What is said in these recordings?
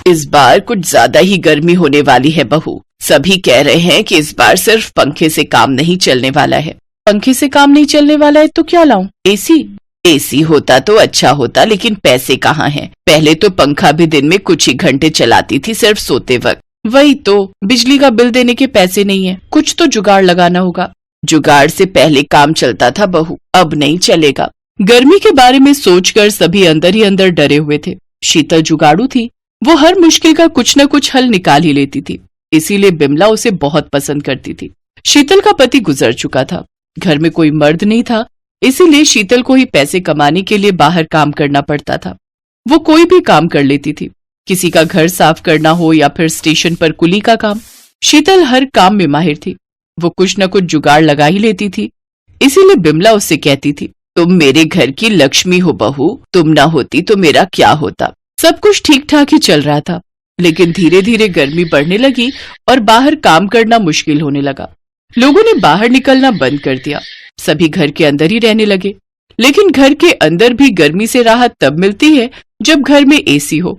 इस बार कुछ ज्यादा ही गर्मी होने वाली है बहू। सभी कह रहे हैं कि इस बार सिर्फ पंखे से काम नहीं चलने वाला है। पंखे से काम नहीं चलने वाला है तो क्या लाऊं? एसी? एसी होता तो अच्छा होता, लेकिन पैसे कहाँ हैं? पहले तो पंखा भी दिन में कुछ ही घंटे चलाती थी, सिर्फ सोते वक्त। वही तो, बिजली का बिल देने के पैसे नहीं है, कुछ तो जुगाड़ लगाना होगा। जुगाड़ से पहले काम चलता था बहू, अब नहीं चलेगा। गर्मी के बारे में सोचकर सभी अंदर ही अंदर डरे हुए थे। शीतल जुगाड़ू थी, वो हर मुश्किल का कुछ न कुछ हल निकाल ही लेती थी, इसीलिए बिमला उसे बहुत पसंद करती थी। शीतल का पति गुजर चुका था, घर में कोई मर्द नहीं था, इसीलिए शीतल को ही पैसे कमाने के लिए बाहर काम करना पड़ता था। वो कोई भी काम कर लेती थी, किसी का घर साफ करना हो या फिर स्टेशन पर कुली का काम। शीतल हर काम में माहिर थी, वो कुछ न कुछ जुगाड़ लगा ही लेती थी। इसीलिए बिमला उससे कहती थी, तुम मेरे घर की लक्ष्मी हो बहू, तुम ना होती तो मेरा क्या होता। सब कुछ ठीक ठाक ही चल रहा था, लेकिन धीरे धीरे गर्मी बढ़ने लगी और बाहर काम करना मुश्किल होने लगा। लोगों ने बाहर निकलना बंद कर दिया, सभी घर के अंदर ही रहने लगे। लेकिन घर के अंदर भी गर्मी से राहत तब मिलती है जब घर में एसी हो।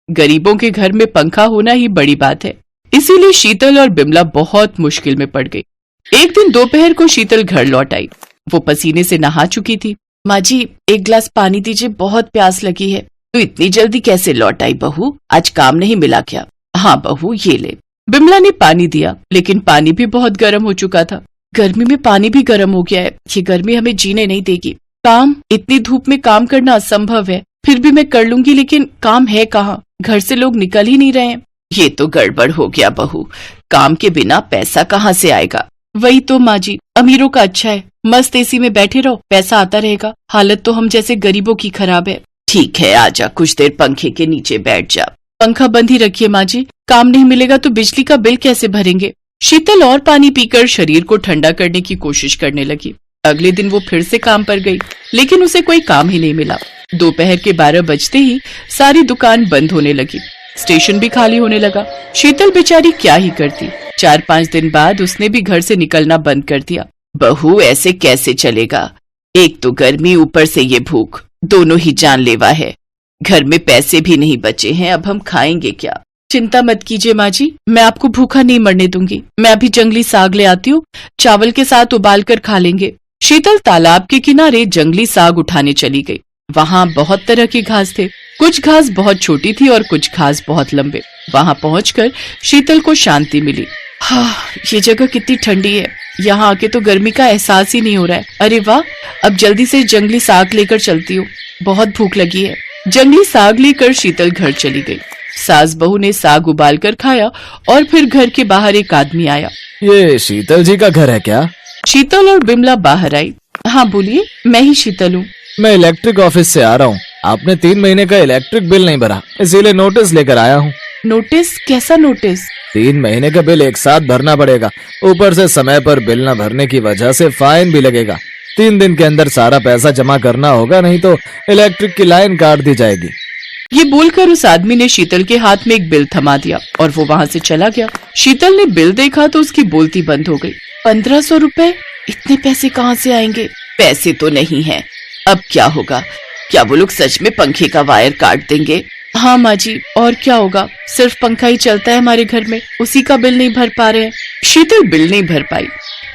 गरीबों के घर में पंखा होना ही बड़ी बात है, इसीलिए शीतल और बिमला बहुत मुश्किल में पड़ गई। एक दिन दोपहर को शीतल घर लौट आई। वो पसीने से नहा चुकी थी। माँ जी, एक गिलास पानी दीजिए, बहुत प्यास लगी है। तो इतनी जल्दी कैसे लौट आई बहू, आज काम नहीं मिला क्या? हाँ बहू, ये ले। बिमला ने पानी दिया, लेकिन पानी भी बहुत गर्म हो चुका था। गर्मी में पानी भी गर्म हो गया है, ये गर्मी हमें जीने नहीं देगी। काम, इतनी धूप में काम करना असंभव है। फिर भी मैं कर लूंगी, लेकिन काम है कहाँ? घर से लोग निकल ही नहीं रहे हैं। ये तो गड़बड़ हो गया बहू, काम के बिना पैसा कहाँ से आएगा? वही तो माँ जी, अमीरों का अच्छा है, मस्त एसी में बैठे रहो, पैसा आता रहेगा। हालत तो हम जैसे गरीबों की खराब है। ठीक है, आजा, कुछ देर पंखे के नीचे बैठ जा। पंखा बंद ही रखिए माँ जी, काम नहीं मिलेगा तो बिजली का बिल कैसे भरेंगे? शीतल और पानी पीकर शरीर को ठंडा करने की कोशिश करने लगी। अगले दिन वो फिर से काम पर गई, लेकिन उसे कोई काम ही नहीं मिला। दोपहर के 12 बजते ही सारी दुकान बंद होने लगी, स्टेशन भी खाली होने लगा। शीतल बेचारी क्या ही करती। 4-5 दिन बाद उसने भी घर से निकलना बंद कर दिया। बहू, ऐसे कैसे चलेगा? एक तो गर्मी, ऊपर से ये भूख, दोनों ही जानलेवा है। घर में पैसे भी नहीं बचे हैं, अब हम खाएंगे क्या? चिंता मत कीजिए माँ जी, मैं आपको भूखा नहीं मरने दूंगी। मैं अभी जंगली साग ले आती हूँ, चावल के साथ उबाल कर खा लेंगे। शीतल तालाब के किनारे जंगली साग उठाने चली गई। वहाँ बहुत तरह के घास थे, कुछ घास बहुत छोटी थी और कुछ घास बहुत लंबे। वहाँ पहुंचकर शीतल को शांति मिली। हाँ, ये जगह कितनी ठंडी है, यहाँ आके तो गर्मी का एहसास ही नहीं हो रहा है। अरे वाह, अब जल्दी से जंगली साग लेकर चलती हूँ, बहुत भूख लगी है। जंगली साग लेकर शीतल घर चली गई। सास बहू ने साग उबाल कर खाया और फिर घर के बाहर एक आदमी आया। ये शीतल जी का घर है क्या? शीतल और बिमला बाहर आई। हाँ बोलिए, मैं ही शीतल हूँ। मैं इलेक्ट्रिक ऑफिस से आ रहा हूँ। आपने 3 महीने का इलेक्ट्रिक बिल नहीं भरा, इसीलिए नोटिस लेकर आया हूँ। नोटिस? कैसा नोटिस? 3 महीने का बिल एक साथ भरना पड़ेगा, ऊपर से समय पर बिल न भरने की वजह से फाइन भी लगेगा। 3 दिन के अंदर सारा पैसा जमा करना होगा, नहीं तो इलेक्ट्रिक की लाइन काट दी जाएगी। ये बोलकर उस आदमी ने शीतल के हाथ में एक बिल थमा दिया और वो वहाँ से चला गया। शीतल ने बिल देखा तो उसकी बोलती बंद हो गई। 1500 रुपए? इतने पैसे कहाँ से आएंगे? पैसे तो नहीं है, अब क्या होगा? क्या वो लोग सच में पंखे का वायर काट देंगे? हाँ माँ जी, और क्या होगा, सिर्फ पंखा ही चलता है हमारे घर में, उसी का बिल नहीं भर पा रहे हैं। शीतल बिल नहीं भर पाई।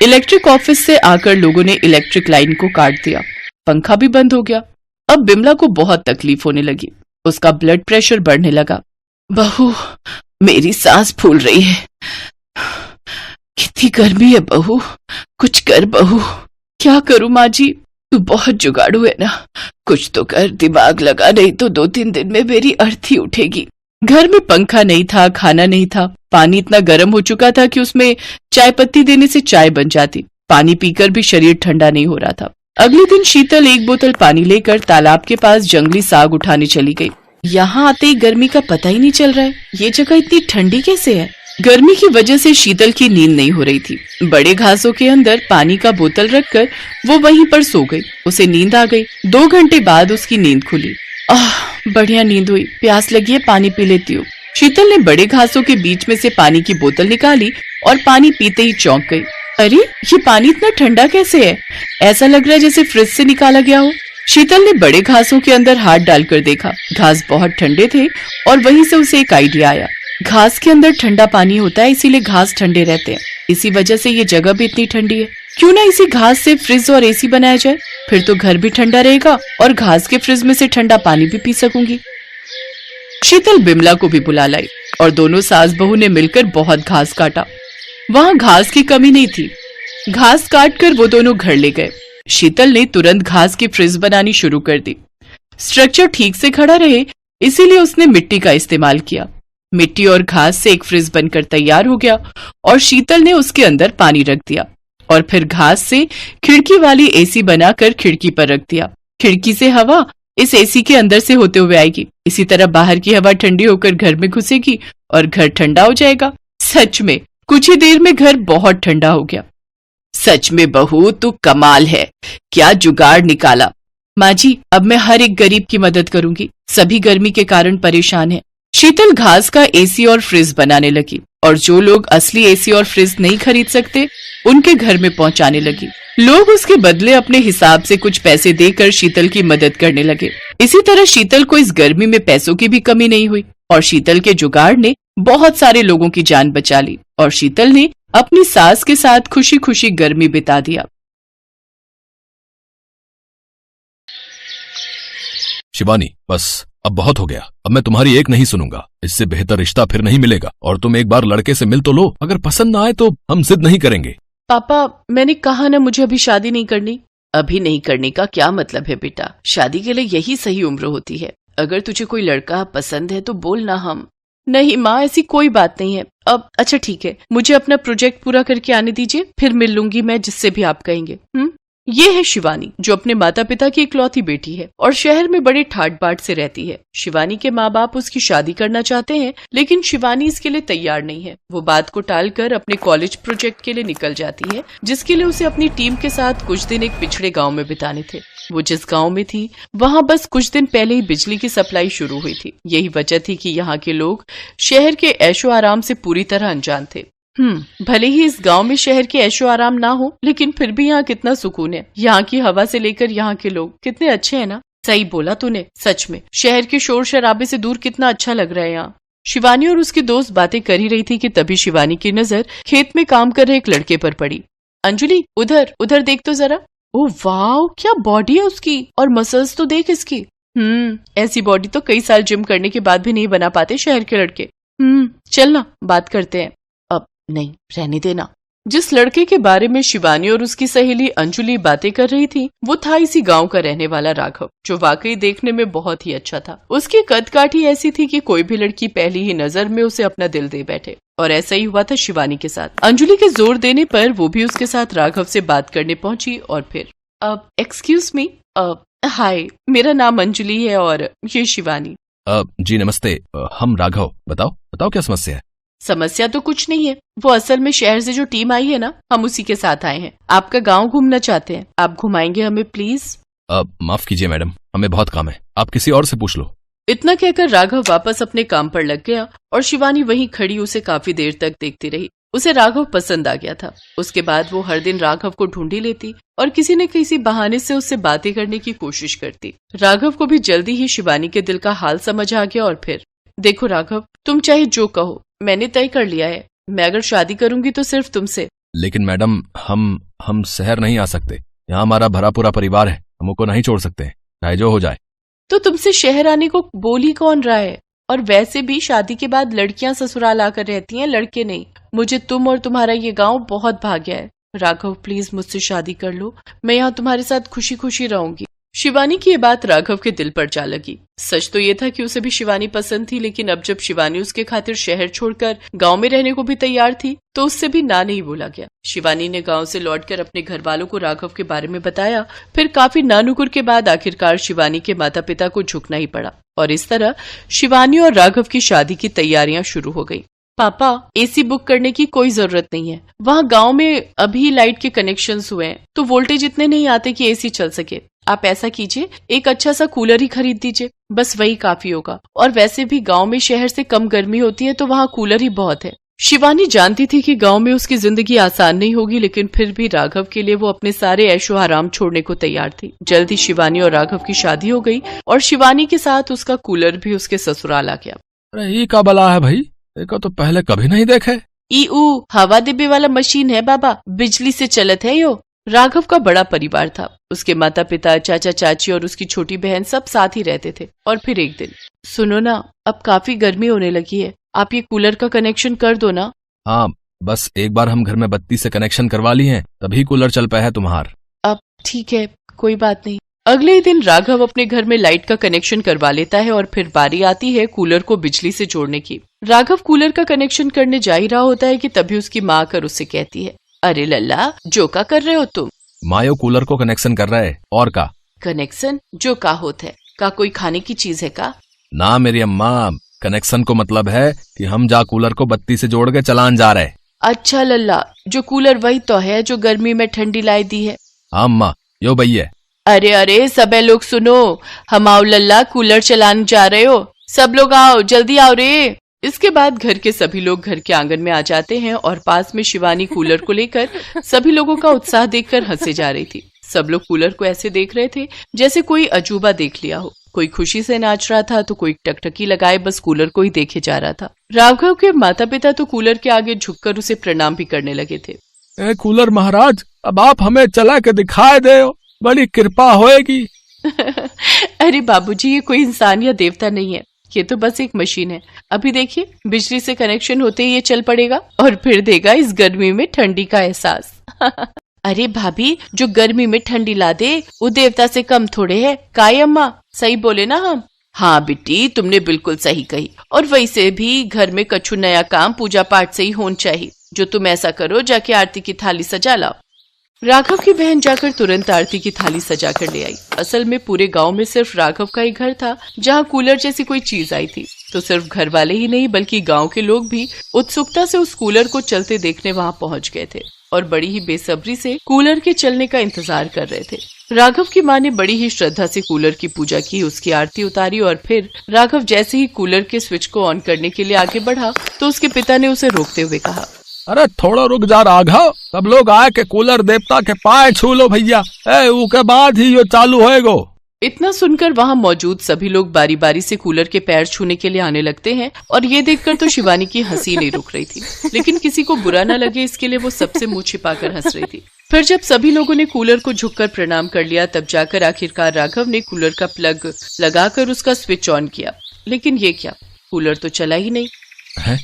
इलेक्ट्रिक ऑफिस से आकर लोगों ने इलेक्ट्रिक लाइन को काट दिया, पंखा भी बंद हो गया। अब बिमला को बहुत तकलीफ होने लगी, उसका ब्लड प्रेशर बढ़ने लगा। बहू, मेरी सांस फूल रही है, कितनी गर्मी है बहू, कुछ कर बहू। क्या करूँ माँ जी? तू बहुत जुगाड़ू है ना, कुछ तो कर, दिमाग लगा, नहीं तो 2-3 दिन में मेरी अर्थी उठेगी। घर में पंखा नहीं था, खाना नहीं था, पानी इतना गर्म हो चुका था कि उसमें चाय पत्ती देने से चाय बन जाती। पानी पीकर भी शरीर ठंडा नहीं हो रहा था। अगले दिन शीतल 1 बोतल पानी लेकर तालाब के पास जंगली साग उठाने चली गई। यहाँ आते ही गर्मी का पता ही नहीं चल रहा है, ये जगह इतनी ठंडी कैसे है? गर्मी की वजह से शीतल की नींद नहीं हो रही थी। बड़े घासों के अंदर पानी का बोतल रखकर वो वहीं पर सो गई। उसे नींद आ गई। 2 घंटे बाद उसकी नींद खुली। बढ़िया नींद हुई, प्यास लगी है, पानी पी लेती हूँ। शीतल ने बड़े घासों के बीच में से पानी की बोतल निकाली और पानी पीते ही चौंक गई। अरे, ये पानी इतना ठंडा कैसे है? ऐसा लग रहा है जैसे फ्रिज से निकाला गया हो। शीतल ने बड़े घासों के अंदर हाथ डालकर देखा। घास बहुत ठंडे थे और वहीं से उसे एक आइडिया आया। घास के अंदर ठंडा पानी होता है, इसीलिए घास ठंडे रहते हैं। इसी वजह से ये जगह भी इतनी ठंडी है। क्यों ना इसी घास से फ्रिज और एसी बनाया जाए, फिर तो घर भी ठंडा रहेगा और घास के फ्रिज में से ठंडा पानी भी पी सकूंगी। शीतल बिमला को भी बुला लाई और दोनों सास बहू ने मिलकर बहुत घास काटा। वहाँ घास की कमी नहीं थी। घास काट कर वो दोनों घर ले गए। शीतल ने तुरंत घास की फ्रिज बनानी शुरू कर दी। स्ट्रक्चर ठीक से खड़ा रहे इसीलिए उसने मिट्टी का इस्तेमाल किया। मिट्टी और घास से एक फ्रिज बनकर तैयार हो गया और शीतल ने उसके अंदर पानी रख दिया और फिर घास से खिड़की वाली एसी बनाकर खिड़की पर रख दिया। खिड़की से हवा इस एसी के अंदर से होते हुए आएगी। इसी तरह बाहर की हवा ठंडी होकर घर में घुसेगी और घर ठंडा हो जाएगा। सच में कुछ ही देर में घर बहुत ठंडा हो गया। सच में बहू तू कमाल है, क्या जुगाड़ निकाला। माँ जी, अब मैं हर एक गरीब की मदद करूंगी, सभी गर्मी के कारण परेशान हैं। शीतल घास का एसी और फ्रिज बनाने लगी और जो लोग असली एसी और फ्रिज नहीं खरीद सकते उनके घर में पहुंचाने लगी। लोग उसके बदले अपने हिसाब से कुछ पैसे देकर शीतल की मदद करने लगे। इसी तरह शीतल को इस गर्मी में पैसों की भी कमी नहीं हुई और शीतल के जुगाड़ ने बहुत सारे लोगों की जान बचा ली और शीतल ने अपनी सास के साथ खुशी खुशी गर्मी बिता दिया। शिवानी, बस अब बहुत हो गया। अब मैं तुम्हारी एक नहीं सुनूंगा। इससे बेहतर रिश्ता फिर नहीं मिलेगा और तुम एक बार लड़के से मिल तो लो। अगर पसंद ना आए तो हम जिद नहीं करेंगे। पापा, मैंने कहा ना मुझे अभी शादी नहीं करनी। अभी नहीं करने का क्या मतलब है बेटा, शादी के लिए यही सही उम्र होती है। अगर तुझे कोई लड़का पसंद है तो बोलना। हम नहीं माँ, ऐसी कोई बात नहीं है। अब अच्छा ठीक है, मुझे अपना प्रोजेक्ट पूरा करके आने दीजिए, फिर मिल लूंगी मैं जिससे भी आप कहेंगे। ये है शिवानी, जो अपने माता पिता की इकलौती बेटी है और शहर में बड़े ठाट बाट से रहती है। शिवानी के माँ बाप उसकी शादी करना चाहते हैं लेकिन शिवानी इसके लिए तैयार नहीं है। वो बात को टालकर अपने कॉलेज प्रोजेक्ट के लिए निकल जाती है, जिसके लिए उसे अपनी टीम के साथ कुछ दिन एक पिछड़े गाँव में बिताने थे। वो जिस गांव में थी वहां बस कुछ दिन पहले ही बिजली की सप्लाई शुरू हुई थी। यही वजह थी कि यहाँ के लोग शहर के ऐशो आराम से पूरी तरह अनजान थे। भले ही इस गांव में शहर के ऐशो आराम ना हो, लेकिन फिर भी यहाँ कितना सुकून है। यहाँ की हवा से लेकर यहाँ के लोग कितने अच्छे हैं ना। सही बोला तूने, सच में शहर के शोर शराबे से दूर कितना अच्छा लग रहा है यहाँ। शिवानी और उसकी दोस्त बातें कर ही रही थी कि तभी शिवानी की नजर खेत में काम कर रहे एक लड़के पर पड़ी। अंजलि, उधर उधर देख तो जरा। ओह वाह, क्या बॉडी है उसकी, और मसल्स तो देख इसकी। ऐसी बॉडी तो कई साल जिम करने के बाद भी नहीं बना पाते शहर के लड़के। चल ना बात करते हैं। अब नहीं, रहने देना। जिस लड़के के बारे में शिवानी और उसकी सहेली अंजलि बातें कर रही थी वो था इसी गांव का रहने वाला राघव, जो वाकई देखने में बहुत ही अच्छा था। उसकी कद काठी ऐसी थी कि कोई भी लड़की पहली ही नजर में उसे अपना दिल दे बैठे, और ऐसा ही हुआ था शिवानी के साथ। अंजलि के जोर देने पर वो भी उसके साथ राघव से बात करने पहुंची और फिर एक्सक्यूज मी, हाय, मेरा नाम अंजलि है और ये शिवानी। जी नमस्ते, हम राघव। बताओ क्या समस्या है। समस्या तो कुछ नहीं है, वो असल में शहर से जो टीम आई है ना, हम उसी के साथ आए हैं। आपका गांव घूमना चाहते हैं, आप घुमाएंगे हमें प्लीज। माफ कीजिए मैडम, हमें बहुत काम है, आप किसी और से पूछ लो। इतना कहकर राघव वापस अपने काम पर लग गया और शिवानी वहीं खड़ी उसे काफी देर तक देखती रही। उसे राघव पसंद आ गया था। उसके बाद वो हर दिन राघव को ढूंढी लेती और किसी न किसी बहाने से उससे बातें करने की कोशिश करती। राघव को भी जल्दी ही शिवानी के दिल का हाल समझ आ गया और फिर, देखो राघव, तुम चाहे जो कहो, मैंने तय कर लिया है, मैं अगर शादी करूंगी तो सिर्फ तुमसे। लेकिन मैडम, हम शहर नहीं आ सकते, यहाँ हमारा भरा पूरा परिवार है, हमको नहीं छोड़ सकते, चाहे जो हो जाए। तो तुमसे शहर आने को बोल ही कौन रहा है? और वैसे भी शादी के बाद लड़कियां ससुराल आकर रहती हैं, लड़के नहीं। मुझे तुम और तुम्हारा ये गांव बहुत भाग्य है। राघव प्लीज मुझसे शादी कर लो, मैं यहाँ तुम्हारे साथ खुशी खुशी रहूंगी। शिवानी की ये बात राघव के दिल पर जा लगी। सच तो ये था कि उसे भी शिवानी पसंद थी, लेकिन अब जब शिवानी उसके खातिर शहर छोड़कर गांव में रहने को भी तैयार थी तो उससे भी ना नहीं बोला गया। शिवानी ने गांव से लौटकर अपने घर वालों को राघव के बारे में बताया। फिर काफी नानुकुर के बाद आखिरकार शिवानी के माता पिता को झुकना ही पड़ा और इस तरह शिवानी और राघव की शादी की तैयारियां शुरू हो गई। पापा, एसी बुक करने की कोई जरूरत नहीं है, वहाँ गांव में अभी लाइट के कनेक्शंस हुए हैं तो वोल्टेज इतने नहीं आते कि एसी चल सके। आप ऐसा कीजिए, एक अच्छा सा कूलर ही खरीद दीजिए, बस वही काफी होगा। और वैसे भी गांव में शहर से कम गर्मी होती है तो वहाँ कूलर ही बहुत है। शिवानी जानती थी कि गांव में उसकी जिंदगी आसान नहीं होगी, लेकिन फिर भी राघव के लिए वो अपने सारे ऐशो आराम छोड़ने को तैयार थी। जल्द ही शिवानी और राघव की शादी हो गई और शिवानी के साथ उसका कूलर भी उसके ससुराल आ गया। अरे ये का बला है भाई, देखो तो पहले कभी नहीं देखे। ईऊ हवा डिब्बे वाला मशीन है बाबा, बिजली से चलत है यो। राघव का बड़ा परिवार था। उसके माता पिता, चाचा चाची और उसकी छोटी बहन सब साथ ही रहते थे। और फिर एक दिन, सुनो ना, अब काफी गर्मी होने लगी है, आप ये कूलर का कनेक्शन कर दो ना। हाँ, बस एक बार हम घर में बत्ती से कनेक्शन करवा लिए हैं, तभी कूलर चल पाया है तुम्हार। अब ठीक है, कोई बात नहीं। अगले ही दिन राघव अपने घर में लाइट का कनेक्शन करवा लेता है और फिर बारी आती है कूलर को बिजली से जोड़ने की। राघव कूलर का कनेक्शन करने जा ही रहा होता है कि तभी उसकी माँ आकर उससे कहती है, अरे लल्ला, जो का कर रहे हो तुम? मायो कूलर को कनेक्शन कर रहा है, और का कनेक्शन जो का होता है? का कोई खाने की चीज है का? ना मेरी अम्मा, कनेक्शन को मतलब है कि हम जा कूलर को बत्ती से जोड़ के चलान जा रहे। अच्छा लल्ला, जो कूलर वही तो है जो गर्मी में ठंडी लाई दी है। हाँ अम्मा, यो भैया। अरे अरे सबे लोग सुनो, हम आओ लल्ला, कूलर चलाने जा रहे हो, सब लोग आओ, जल्दी आओ रे। इसके बाद घर के सभी लोग घर के आंगन में आ जाते हैं और पास में शिवानी कूलर को लेकर सभी लोगों का उत्साह देखकर हंसे जा रही थी। सब लोग कूलर को ऐसे देख रहे थे जैसे कोई अजूबा देख लिया हो। कोई खुशी से नाच रहा था तो कोई टकटकी लगाए बस कूलर को ही देखे जा रहा था। राघव के माता पिता तो कूलर के आगे झुककर उसे प्रणाम भी करने लगे थे। ए कूलर महाराज, अब आप हमें चला के दिखाए दे, बड़ी कृपा होएगी। अरे बाबूजी, ये कोई इंसान या देवता नहीं है, ये तो बस एक मशीन है। अभी देखिए, बिजली से कनेक्शन होते ही ये चल पड़ेगा और फिर देगा इस गर्मी में ठंडी का एहसास। अरे भाभी, जो गर्मी में ठंडी ला दे वो देवता से कम थोड़े है। काय अम्मा, सही बोले ना हम? हाँ बेटी, तुमने बिल्कुल सही कही। और वैसे भी घर में कछु नया काम पूजा पाठ से ही होना चाहिए। जो तुम ऐसा करो, जाके आरती की थाली सजा लाओ। राघव की बहन जाकर तुरंत आरती की थाली सजा कर ले आई। असल में पूरे गांव में सिर्फ राघव का ही घर था जहां कूलर जैसी कोई चीज आई थी। तो सिर्फ घर वाले ही नहीं बल्कि गांव के लोग भी उत्सुकता से उस कूलर को चलते देखने वहां पहुंच गए थे और बड़ी ही बेसब्री से कूलर के चलने का इंतजार कर रहे थे। राघव की माँ ने बड़ी ही श्रद्धा से कूलर की पूजा की, उसकी आरती उतारी और फिर राघव जैसे ही कूलर के स्विच को ऑन करने के लिए आगे बढ़ा तो उसके पिता ने उसे रोकते हुए कहा, अरे थोड़ा रुक जा राघव, सब लोग आए के कूलर देवता के पाए छू लो भैया, उसके बाद ही ये चालू होएगो। इतना सुनकर वहाँ मौजूद सभी लोग बारी बारी से कूलर के पैर छूने के लिए आने लगते हैं और ये देखकर तो शिवानी की हंसी नहीं रुक रही थी, लेकिन किसी को बुरा न लगे इसके लिए वो सबसे मुंह छिपाकर हंस रही थी। फिर जब सभी लोगों ने कूलर को झुककर प्रणाम कर लिया तब जाकर आखिरकार राघव ने कूलर का प्लग लगाकर उसका स्विच ऑन किया, लेकिन ये क्या, कूलर तो चला ही नहीं है।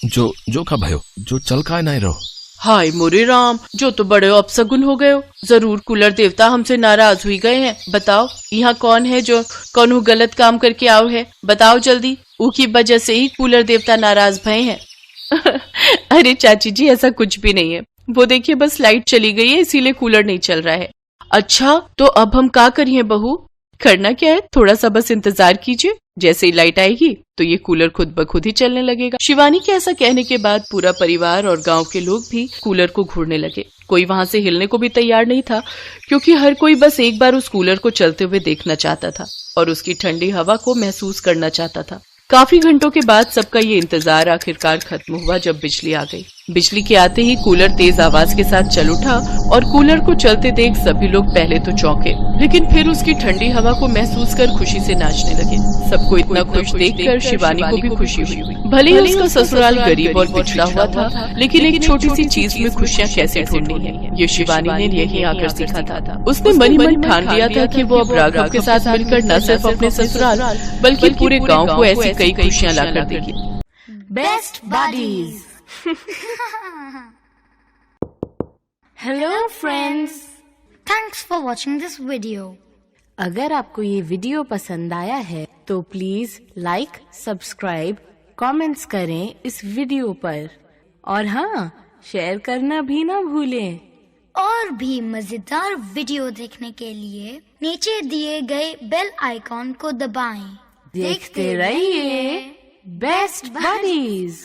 जो का भयो, जो चल का नहीं रहो। हाय मोरे राम, जो तो बड़े अपसगुन हो गए हो। जरूर कूलर देवता हमसे नाराज हुई गए हैं। बताओ यहाँ कौन है जो कौन गलत काम करके आओ है, बताओ जल्दी। उसकी वजह से ही कूलर देवता नाराज भये हैं। अरे चाची जी, ऐसा कुछ भी नहीं है, वो देखिए बस लाइट चली गई है इसीलिए कूलर नहीं चल रहा है। अच्छा, तो अब हम क्या करिए बहू? करना क्या है, थोड़ा सा बस इंतजार कीजिए, जैसे ही लाइट आएगी तो ये कूलर खुद ब खुद ही चलने लगेगा। शिवानी के ऐसा कहने के बाद पूरा परिवार और गांव के लोग भी कूलर को घूरने लगे। कोई वहां से हिलने को भी तैयार नहीं था क्योंकि हर कोई बस एक बार उस कूलर को चलते हुए देखना चाहता था और उसकी ठंडी हवा को महसूस करना चाहता था। काफी घंटों के बाद सबका ये इंतजार आखिरकार खत्म हुआ जब बिजली आ गई। बिजली के आते ही कूलर तेज आवाज के साथ चल उठा और कूलर को चलते देख सभी लोग पहले तो चौंके, लेकिन फिर उसकी ठंडी हवा को महसूस कर खुशी से नाचने लगे। सबको इतना खुश देखकर शिवानी को भी खुशी हुई। भले ही उसका ससुराल गरीब और पिछड़ा हुआ था, लेकिन एक छोटी सी चीज में खुशियाँ कैसे ढूंढनी है ये शिवानी ने यहीं आकर सीखा था। उसने मन ही मन ठान लिया था कि वो अब राघव के साथ मिलकर न सिर्फ अपने ससुराल बल्कि पूरे गाँव को ऐसी कई खुशियाँ लाकर देगी। Best buddies. Hello friends, thanks for watching this video. अगर आपको ये वीडियो पसंद आया है तो प्लीज लाइक, सब्सक्राइब, कमेंट्स करें इस वीडियो पर और हाँ, शेयर करना भी ना भूलें। और भी मजेदार वीडियो देखने के लिए नीचे दिए गए बेल आइकॉन को दबाएं। देखते रहिए बेस्ट बडीज।